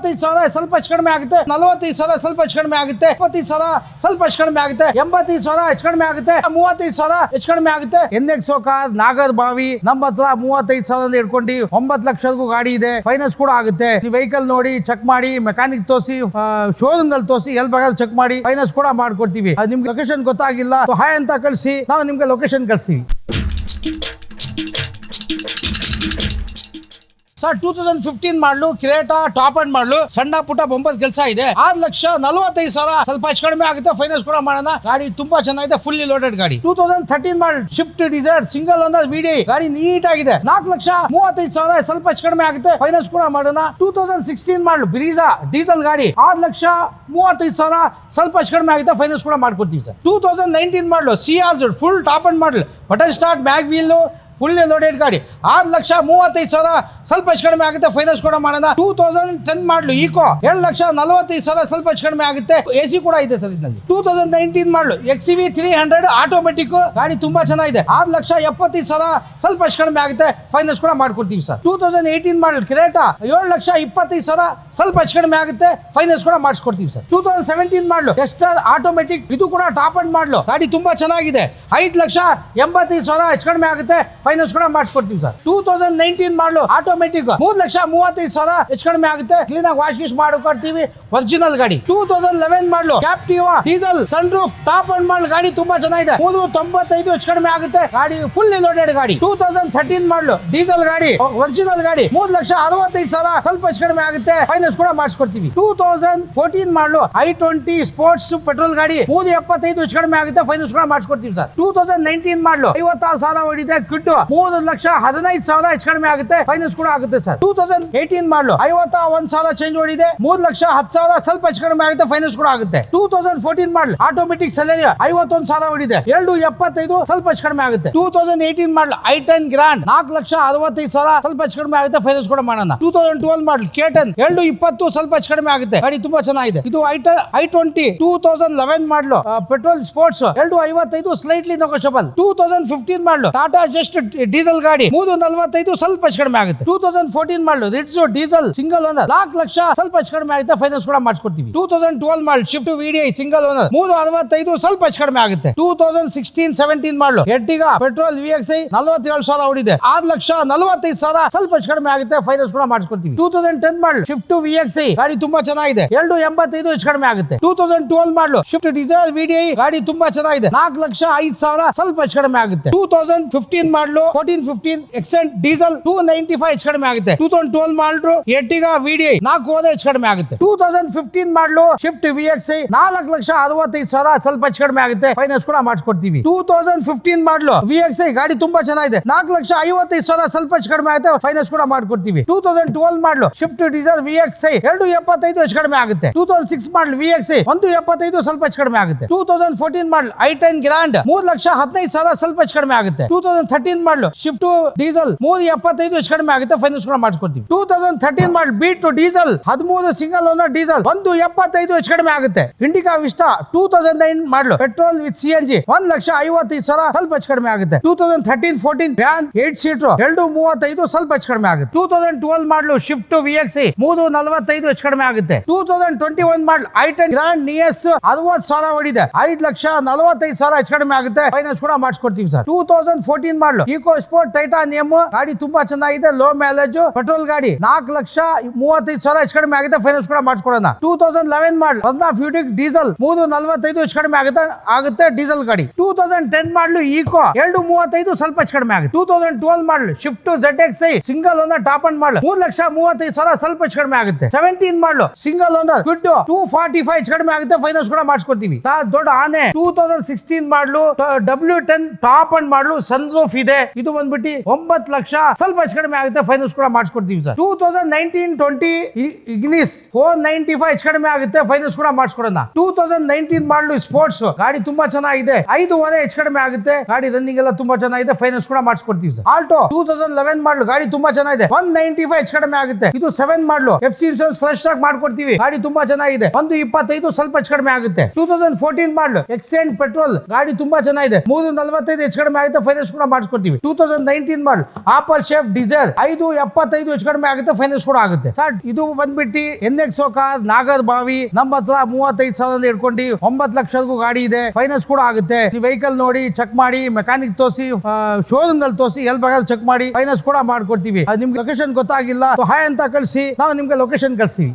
35,000 ಸ್ವಲ್ಪ ಹೆಚ್ಚು ಕಡಿಮೆ ಆಗುತ್ತೆ. 45,000 ಸ್ವಲ್ಪ ಹೆಚ್ಚು ಕಡಿಮೆ ಆಗುತ್ತೆ. 25,000 ಸ್ವಲ್ಪ ಹೆಚ್ಚು ಕಡಿಮೆ ಆಗುತ್ತೆ. 85,000 ಹೆಚ್ಚು ಕಡಿಮೆ ಆಗುತ್ತೆ. 35,000 ಹೆಚ್ಚು ಕಡಿಮೆ ಆಗುತ್ತೆ. NXO ಕಾರ್ ನಾಗರಬಾವಿ ನಮ್ಮ ಹತ್ರ 35,000 ಇಟ್ಕೊಂಡು 9 ಲಕ್ಷದಗೂ ಗಾಡಿ ಇದೆ. ಫೈನಾನ್ಸ್ ಕೂಡ ಆಗುತ್ತೆ. ನೀವು ವೆಹಿಕಲ್ ನೋಡಿ ಚೆಕ್ ಮಾಡಿ, ಮೆಕ್ಯಾನಿಕ್ ತೋರಿಸಿ, ಶೋರೂಮ್ ನಲ್ಲಿ ತೋರಿಸಿ, ಎಲ್ಲಿ ಬೇಕಾದ್ರೆ ಚೆಕ್ ಮಾಡಿ ಫೈನಾನ್ಸ್ ಕೂಡ ಮಾಡ್ಕೊಡ್ತೀವಿ. ನಿಮ್ಗೆ ಲೊಕೇಶನ್ ಗೊತ್ತಾಗಿಲ್ಲ ಹಾಯ್ ಅಂತ ಕಳಿಸಿ, ನಾವು ನಿಮ್ಗೆ ಲೊಕೇಶನ್ ಕಳಿಸ್ತೀವಿ. ಸರ್ 2015 ಮಾಡಲು ಕ್ರೇಟಾ ಟಾಪ್ ಅಂಡ್ ಮಾಡಲು ಸಣ್ಣ ಪುಟ್ಟ ಬೊಂಬದ ಕೆಲಸ ಇದೆ. 6,45,000 ಸ್ವಲ್ಪ ಹೆಚ್ಚು ಕಡಿಮೆ ಆಗುತ್ತೆ. ಫೈನಾನ್ಸ್ ಕೂಡ ಮಾಡೋಣ. ಗಾಡಿ ತುಂಬಾ ಚೆನ್ನಾಗಿದೆ, ಫುಲ್ಲಿ ಲೋಡೆಡ್ ಗಾಡಿ. 2013 model Swift Dzire single owner ವಿಡಿ ಗಾಡಿ ನೀಟ್ ಆಗಿದೆ. 4,35,000 ಸ್ವಲ್ಪ ಹೆಚ್ಚು ಕಡಿಮೆ ಆಗುತ್ತೆ. ಫೈನಾನ್ಸ್ ಕೂಡ ಮಾಡೋಣ. 2016 ಮಾಡಲು ಬ್ರೀಜಾ ಡೀಸೆಲ್ ಗಾಡಿ 6,35,000 ಸ್ವಲ್ಪ ಹೆಚ್ಚು ಕಡಿಮೆ ಆಗುತ್ತೆ. ಫೈನಾನ್ಸ್ ಕೂಡ ಮಾಡ್ಕೊಡ್ತೀವಿ ಸರ್. 2019 ಮಾಡಲು ಸಿಯಾಜ್ full top and model button start bag wheel fully loaded ಗಾಡಿ 6,35,000 ಸ್ವಲ್ಪ ಹೆಚ್ಚು ಕಡಿಮೆ ಆಗುತ್ತೆ. ಫೈನಾನ್ಸ್ ಕೂಡ ಮಾಡೋಣ. 2010 ಮಾಡಲು ಈಕೋ 7,45,000 ಸ್ವಲ್ಪ ಹೆಚ್ಚು ಕಡಿಮೆ ಆಗುತ್ತೆ. AC ಕೂಡ ಇದೆ ಸರ್ ಇದರಲ್ಲಿ. 2019 ಮಾಡಲು XCV 300 ಆಟೋಮೆಟಿಕ್ ಗಾಡಿ ತುಂಬಾ ಚೆನ್ನಾಗಿದೆ. 6,75,000 ಸ್ವಲ್ಪ ಹೆಚ್ಚು ಕಡಿಮೆ ಆಗುತ್ತೆ. ಫೈನಾನ್ಸ್ ಕೂಡ ಮಾಡ್ಕೊಡ್ತೀವಿ ಸರ್. 2018 ಮಾಡಲು ಕ್ರೇಟಾ 7,25,000 ಸ್ವಲ್ಪ ಹೆಚ್ಚು ಕಡಿಮೆ ಆಗುತ್ತೆ. ಫೈನಾನ್ಸ್ ಕೂಡ ಮಾಡಿಸ್ಕೊಡ್ತೀವಿ ಸರ್. 2017 ಮಾಡಲು ಎಸ್ಟರ್ ಆಟೋಮೆಟಿಕ್ ಇದು ಕೂಡ ಟಾಪ್ ಅಂಡ್ ಮಾಡಲು ಗಾಡಿ ತುಂಬಾ ಚೆನ್ನಾಗಿದೆ. 5,85,000 ಹೆಚ್ಚು ಕಡಿಮೆ ಆಗುತ್ತೆ. ಫೈನಾನ್ಸ್ ಕೂಡ ಮಾಡಿಸ್ಕೊಡ್ತೀವಿ ಸರ್. 2019 ಮಾಡಲು ಆಟೋಮೆಟಿಕ್ 3,35,000 ಹೆಚ್ಚು ಕಡಿಮೆ ಆಗುತ್ತೆ. ಕ್ಲೀನ್ ಆಗಿ ವಾಶ್ ಗೀಶ್ ಮಾಡಿಕೊಡ್ತೀವಿ. ಒರಿಜಿನಲ್ ಗಾಡಿ. 2011 model Captiva diesel sunroof top and model ಗಾಡಿ ತುಂಬಾ ಚೆನ್ನಾಗಿದೆ. 3,95,000 ಹೆಚ್ಚು ಕಡಿಮೆ ಆಗುತ್ತೆ. ಗಾಡಿ ಫುಲ್ಲಿ ಲೋಡೆಡ್ ಗಾಡಿ. 2013 ಮಾಡಲು ಡೀಸೆಲ್ ಗಾಡಿ ಒರಿಜಿನಲ್ ಗಾಡಿ 3,65,000 ಸ್ವಲ್ಪ ಹೆಚ್ಚು ಕಡಿಮೆ ಆಗುತ್ತೆ. ಫೈನಾನ್ಸ್ ಕೂಡ ಮಾಡಿಸ್ಕೊಡ್ತೀವಿ. 2014 ಮಾಡಲು i20 ಸ್ಪೋರ್ಟ್ಸ್ ಪೆಟ್ರೋಲ್ ಗಾಡಿ 3,75,000 ಹೆಚ್ಚು ಕಡಿಮೆ ಆಗುತ್ತೆ. ಫೈನಾನ್ಸ್ ಕೂಡ ಮಾಡಿಸ್ಕೊಡ್ತೀವಿ ಸರ್. 2019 ಮಾಡಲು 56,000 ಹೊಡಿದೆ. ಕಿಟ್ಟು 3,15,000 ಹೆಚ್ಚು ಕಡಿಮೆ ಆಗುತ್ತೆ. ಫೈನಾನ್ಸ್ ಕೂಡ ಆಗುತ್ತೆ ಸರ್. 2018 ಮಾಡಲು 51,000 ಚೇಂಜ್ ಓಡಿದೆ. 3,10,000 ಸ್ವಲ್ಪ ಹೆಚ್ಚು ಕಡಿಮೆ ಆಗುತ್ತೆ. ಫೈನಾನ್ಸ್ ಕೂಡ ಆಗುತ್ತೆ. 2014 ಮಾಡಲು ಆಟೋಮೆಟಿಕ್ ಸೆಲೆರಿಯಾ 51,000 ಹೊಡಿದೆ. 2,75,000 ಸ್ವಲ್ಪ ಹೆಚ್ಚು ಕಡಿಮೆ ಆಗುತ್ತೆ. 2018 ಮಾಡಲು i10 ಗ್ರಾಂಡ್ 4,65,000 ಸ್ವಲ್ಪ ಹೆಚ್ಚು ಕಡಿಮೆ ಆಗುತ್ತೆ. ಫೈನಾನ್ಸ್ ಕೂಡ ಮಾಡೋಣ. 2012 ಮಾಡಲು K10 2,20 ಸ್ವಲ್ಪ ಹೆಚ್ಚು ಕಡಿಮೆ ಆಗುತ್ತೆ. ಗಾಡಿ ತುಂಬಾ ಚೆನ್ನಾಗಿದೆ. ಇದು i20 2011 ಮಾಡಲು ಪೆಟ್ರೋಲ್ ಸ್ಪೋರ್ಟ್ಸ್ 2,55 ಸ್ಲೈಟ್ಲಿ ನೆಗೋಷಿಯಬಲ್. 2015 ಮಾಡಲು ಟಾಟಾ ಜಸ್ಟ್ ಡೀಸೆಲ್ ಗಾಡಿ 3,45 ಸ್ವಲ್ಪ ಹೆಚ್ಚು ಕಡಿಮೆ ಆಗುತ್ತೆ. 2014 ಮಾಡಲು ರಿಟ್ಸೋ ಡೀಸೆಲ್ ಸಿಂಗಲ್ ಓನರ್ 4,00,000 ಸ್ವಲ್ಪ ಹೆಚ್ಚು ಕಡಿಮೆ ಆಗುತ್ತೆ. ಫೈನಾನ್ಸ್ ಕೂಡ ಮಾಡಿಸ್ಕೊಡ್ತೀವಿ. 2012 ಮಾಡಲು ಶಿಫ್ಟ್ VDI ಸಿಂಗಲ್ ಓನರ್ 3,65 ಸ್ವಲ್ಪ ಹೆಚ್ಚು ಕಡಿಮೆ ಆಗುತ್ತೆ. 2016-17 ಮಾಡಲು ಎರ್ಟಿಗಾ ಪೆಟ್ರೋಲ್ VXI 47,000 ಹೊಡಿದೆ. 6,45,000 ಸ್ವಲ್ಪ ಹೆಚ್ಚು ಕಡಿಮೆ ಆಗುತ್ತೆ. ಫೈನಾನ್ಸ್ ಕೂಡ ಮಾಡಿಸ್ಕೊಡ್ತೀವಿ. 2010 ಮಾಡಲು ಶಿಫ್ಟ್ VXI ಗಾಡಿ ತುಂಬಾ ಚೆನ್ನಾಗಿದೆ. 2,85 ಹೆಚ್ಚು ಕಡಿಮೆ ಆಗುತ್ತೆ. 2012 ಮಾಡಲು ಶಿಫ್ಟ್ ಡಿಸೈರ್ VDI ಗಾಡಿ ತುಂಬಾ ಚೆನ್ನಾಗಿದೆ. 4,05,000 ಸ್ವಲ್ಪ ಹೆಚ್ಚು ಕಡಿಮೆ ಆಗುತ್ತೆ. 2015 ಮಾಡಲು 14-15 ಎಕ್ಸೆಂಟ್ ಡೀಸೆಲ್ 295 ಹೆಚ್ಚು ಕಡಿಮೆ ಆಗುತ್ತೆ. 2012 ಮಾಡಲು ಎರ್ಟಿಗಾ VDI 4,000 ಹೆಚ್ಚು ಕಡಿಮೆ ಆಗುತ್ತೆ. 2015 ಮಾಡಲು ಶಿಫ್ಟ್ VXI 4,65,000 ಸ್ವಲ್ಪ ಹೆಚ್ಚು ಕಡಿಮೆ ಆಗುತ್ತೆ. ಫೈನಾನ್ಸ್ ಕೂಡ ಮಾಡಿಸ್ಕೊಡ್ತೀವಿ. 2015 ಮಾಡಲು VXI ಗಾಡಿ ತುಂಬಾ ಚೆನ್ನಾಗಿದೆ. 4,55,000 ಸ್ವಲ್ಪ ಹೆಚ್ಚು ಕಡಿಮೆ ಆಗುತ್ತೆ. ಫೈನಾನ್ಸ್ ಕೂಡ ಮಾಡ್ಕೊಡ್ತೀವಿ. 2012 ಮಾಡಲು ಶಿಫ್ಟ್ ಡೀಸೆಲ್ VXI 2,75 ಹೆಚ್ಚು ಕಡಿಮೆ ಆಗುತ್ತೆ. 2006 ಮಾಡಲು VXI 1,75 ಸ್ವಲ್ಪ ಹೆಚ್ಚು ಕಡಿಮೆ ಆಗುತ್ತೆ. 2014 ಮಾಡಲು i10 ಗ್ರಾಂಡ್ 3,15,000 ಸ್ವಲ್ಪ ಹೆಚ್ಚು ಕಡಿಮೆ ಆಗುತ್ತೆ. 2013 ಮಾಡಲು ಶಿಫ್ಟ್ ಡೀಸೆಲ್ 3,75 ಹೆಚ್ಚು ಕಡಿಮೆ ಆಗುತ್ತೆ. ಫೈನಾನ್ಸ್ ಕೂಡ ಮಾಡಿಸ್ಕೊಡ್ತೀವಿ. 2013 ಮಾಡಲು Beat diesel 13 single owner diesel 1,75 ಹೆಚ್ಚು ಕಡಿಮೆ ಆಗುತ್ತೆ. ಇಂಡಿಕಾ ವಿಸ್ಟಾ 2009 ಮಾಡಲು ಪೆಟ್ರೋಲ್ ವಿತ್ CNG 1,55,000 ಸ್ವಲ್ಪ ಹೆಚ್ಚು ಕಡಿಮೆ ಆಗುತ್ತೆ. 2013-14 ವ್ಯಾನ್ 8 ಸೀಟರ್ 2,35 ಸ್ವಲ್ಪ ಹೆಚ್ಚು ಕಡಿಮೆ ಆಗುತ್ತೆ. 2012 ಮಾಡಲು ಶಿಫ್ಟ್ VXI 3,45 ಹೆಚ್ಚು ಕಡಿಮೆ ಆಗುತ್ತೆ. 2021 ಮಾಡಲು i10 ಗ್ರಾಂಡ್ ನಿಯಸ್ 60,000 ಹೊಡಿದೆ. 5,45,000 ಹೆಚ್ಚು ಕಡಿಮೆ ಆಗುತ್ತೆ. ಫೈನಾನ್ಸ್ ಕೂಡ ಮಾಡಿಸ್ಕೊಡ್ತೀವಿ ಸರ್. 2014 ಮಾಡಲು ಈಕೋ ಸ್ಪೋರ್ಟ್ ಟೈಟಾನಿಯಂ ಗಾಡಿ ತುಂಬಾ ಚೆನ್ನಾಗಿದೆ. ಲೋ ಮೈಲೇಜ್ ಪೆಟ್ರೋಲ್ ಗಾಡಿ 4,35,000 ಹೆಚ್ಚು ಕಡಿಮೆ ಆಗುತ್ತೆ. ಫೈನಾನ್ಸ್ ಕೂಡ ಮಾಡಿಸ್ಕೊಡೋಣ. 2011 ಮಾಡಲು ಹೊಂಡಾ ಫ್ಯೂಟಿಕ್ ಡೀಸೆಲ್ 3,45 ಹೆಚ್ಚು ಕಡಿಮೆ ಆಗುತ್ತೆ ಡೀಸೆಲ್ ಗಾಡಿ. 2010 ಮಾಡಲು ಈಕೋ 2,35 ಸ್ವಲ್ಪ ಹೆಚ್ಚು ಕಡಿಮೆ ಆಗುತ್ತೆ. 2012 ಮಾಡಲು shift ZXI single owner top and ಮಾಡಲು 3,35,000 ಸ್ವಲ್ಪ ಹೆಚ್ಚು ಕಡಿಮೆ ಆಗುತ್ತೆ. 17 ಮಾಡಲು ಸಿಂಗಲ್ ಓನರ್ ಗುಡ್ 245 ಹೆಚ್ಚು ಕಡಿಮೆ ಆಗುತ್ತೆ. ಫೈನಾನ್ಸ್ ಕೂಡ ಮಾಡಿಸ್ಕೊಡ್ತೀವಿ. ದೊಡ್ಡ ಆನೆ 2016 ಮಾಡಲು W10 ಟಾಪ್ ಅಂಡ್ ಮಾಡಲು ಸನ್ ರೂಫ್ ಇದೆ. ಇದು ಬಂದ್ಬಿಟ್ಟು 9 ಲಕ್ಷ ಸ್ವಲ್ಪ ಹೆಚ್ಚು ಕಡಿಮೆ ಆಗುತ್ತೆ. ಫೈನಾನ್ಸ್ ಕೂಡ ಮಾಡಿಸ್ಕೊಡ್ತೀವಿ ಸರ್. 2019-20 ಇಗ್ನಿಸ್ 495 ಹೆಚ್ಚು ಕಡಿಮೆ ಆಗುತ್ತೆ. ಫೈನಾನ್ಸ್ ಕೂಡ ಮಾಡಿಸ್ಕೊಡೋಣ. 2019 ಮಾಡಲು ಸ್ಪೋರ್ಟ್ಸ್ ಗಾಡಿ ತುಂಬಾ ಚೆನ್ನಾಗಿದೆ. 5,500 ಹೆಚ್ಚು ಕಡಿಮೆ ಆಗುತ್ತೆ. ಗಾಡಿ ರನ್ನಿಂಗ್ ಎಲ್ಲ ತುಂಬಾ ಚೆನ್ನಾಗಿದೆ. ಫೈನಾನ್ಸ್ ಕೂಡ ಮಾಡಿಸ್ಕೊಡ್ತೀವಿ ಸರ್. ಆಲ್ಟೋ 2011 ಮಾಡಲು ಗಾಡಿ ತುಂಬಾ ಚೆನ್ನಾಗಿದೆ. 195 ಹೆಚ್ಚು ಕಡಿಮೆ ಆಗುತ್ತೆ. ಇದು 7 ಮಾಡಲು FC ಇನ್ಶೂರೆನ್ಸ್ ಫ್ರೆಶ್ ಆಗಿ ಮಾಡ್ಕೊಡ್ತೀವಿ. ಗಾಡಿ ತುಂಬಾ ಚೆನ್ನಾಗಿದೆ. 125 ಸ್ವಲ್ಪ ಹೆಚ್ಚು ಕಡಿಮೆ ಆಗುತ್ತೆ. 2014 ಮಾಡಲು ಎಕ್ಸೆಂಟ್ ಪೆಟ್ರೋಲ್ ಗಾಡಿ ತುಂಬಾ ಚೆನ್ನಾಗಿದೆ. ಚೆನ್ನಾಗಿದೆ. 345 ಹೆಚ್ಚು ಕಡಿಮೆ ಆಗುತ್ತೆ, ಫೈನಾನ್ಸ್ ಕೂಡ ಮಾಡಿಸ್ಕೊಡ್ತೀವಿ. 2019 ಮಾಡಲ್ ಆಪಲ್ ಶೇಪ್ ಡೀಸೆಲ್ 575 ಹೆಚ್ಚು ಕಡಿಮೆ ಆಗುತ್ತೆ, ಫೈನಾನ್ಸ್ ಕೂಡ ಆಗುತ್ತೆ ಸರ್. ಇದು ಬಂದ್ಬಿಟ್ಟು NX ಕಾರ್ ನಾಗರ್ ಬಾವಿ ನಮ್ಮ ಹತ್ರ 35,000 ಇಟ್ಕೊಂಡು 9 ಲಕ್ಷದಗೂ ಗಾಡಿ ಇದೆ, ಫೈನಾನ್ಸ್ ಕೂಡ ಆಗುತ್ತೆ. ನೀವು ವೆಹಿಕಲ್ ನೋಡಿ ಚೆಕ್ ಮಾಡಿ, ಮೆಕ್ಯಾನಿಕ್ ತೋರಿಸಿ, ಶೋರೂಮ್ ನಲ್ಲಿ ತೋರಿಸಿ, ಎಲ್ಲಿ ಬೇಕಾದ್ರೆ ಚೆಕ್ ಮಾಡಿ ಫೈನಾನ್ಸ್ ಕೂಡ ಮಾಡ್ಕೊಡ್ತೀವಿ. ನಿಮ್ಗೆ ಲೊಕೇಶನ್ ಗೊತ್ತಾಗಿಲ್ಲ ಹಾಯ್ ಅಂತ ಕಳಿಸಿ, ನಾವು ನಿಮ್ಗೆ ಲೊಕೇಶನ್ ಕಳಿಸ್ತೀವಿ.